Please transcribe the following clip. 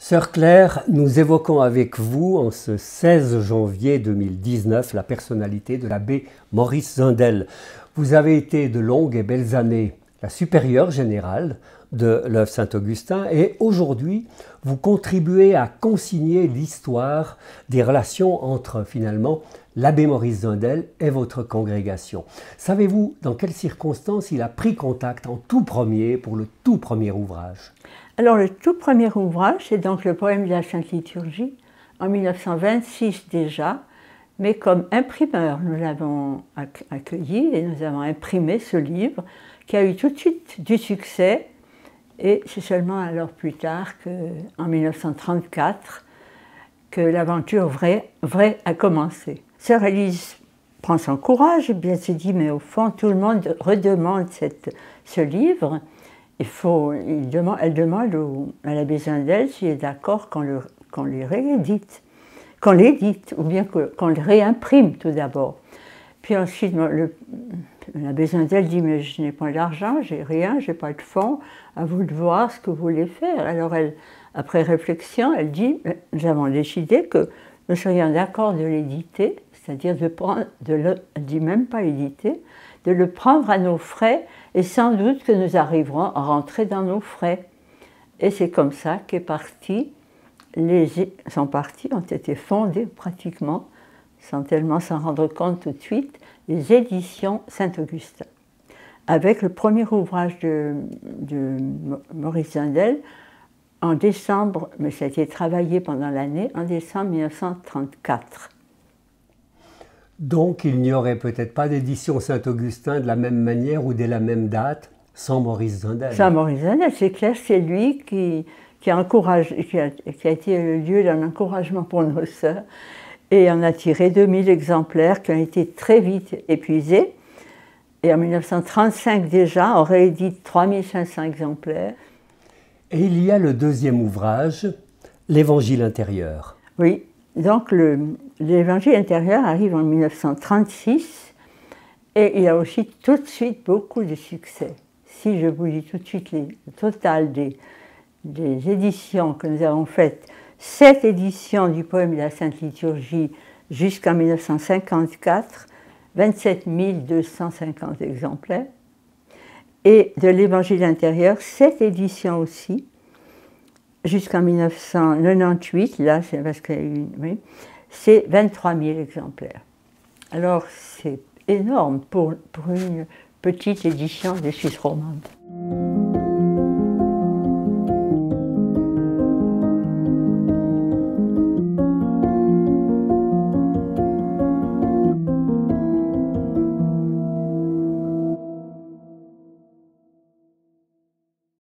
Sœur Claire, nous évoquons avec vous en ce 16 janvier 2019 la personnalité de l'abbé Maurice Zindel. Vous avez été de longues et belles années la supérieure générale de l'œuvre Saint-Augustin et aujourd'hui vous contribuez à consigner l'histoire des relations entre finalement l'abbé Maurice Zindel et votre congrégation. Savez-vous dans quelles circonstances il a pris contact en tout premier pour le tout premier ouvrage? Alors le tout premier ouvrage, c'est donc le poème de la Sainte Liturgie, en 1926 déjà, mais comme imprimeur, nous l'avons accueilli et nous avons imprimé ce livre qui a eu tout de suite du succès, et c'est seulement alors plus tard, en 1934, que l'aventure vraie a commencé. Sœur Élise prend son courage et bien se dit, mais au fond, tout le monde redemande ce livre. Elle demande à l'abbé Zindel s'il est d'accord qu'on le réédite, qu'on l'édite, ou bien qu'on le réimprime tout d'abord. Puis ensuite, l'abbé Zindel dit, mais je n'ai pas d'argent, j'ai rien, je n'ai pas de fonds, à vous de voir ce que vous voulez faire. Alors après réflexion, elle dit, nous avons décidé que nous serions d'accord de l'éditer, c'est-à-dire elle dit même pas éditer, de le prendre à nos frais, et sans doute que nous arriverons à rentrer dans nos frais. Et c'est comme ça ont été fondées pratiquement, sans tellement s'en rendre compte tout de suite, les éditions Saint-Augustin. Avec le premier ouvrage de Maurice Zindel, en décembre, mais ça a été travaillé pendant l'année, en décembre 1934. Donc il n'y aurait peut-être pas d'édition Saint-Augustin de la même manière ou dès la même date sans Maurice Zindel. Sans Maurice Zindel, c'est clair, c'est lui qui a été le lieu d'un encouragement pour nos sœurs. Et on a tiré 2000 exemplaires qui ont été très vite épuisés. Et en 1935 déjà, on réédite 3500 exemplaires. Et il y a le deuxième ouvrage, l'Évangile intérieur. Oui, donc l'Évangile intérieur arrive en 1936 et il a aussi tout de suite beaucoup de succès. Si je vous dis tout de suite le total des éditions que nous avons faites, 7 éditions du poème de la Sainte Liturgie jusqu'en 1954, 27 250 exemplaires, et de l'Évangile intérieur, 7 éditions aussi, jusqu'en 1998, là c'est parce qu'il y a eu c'est 23 000 exemplaires. Alors c'est énorme pour une petite édition des Suisses romandes.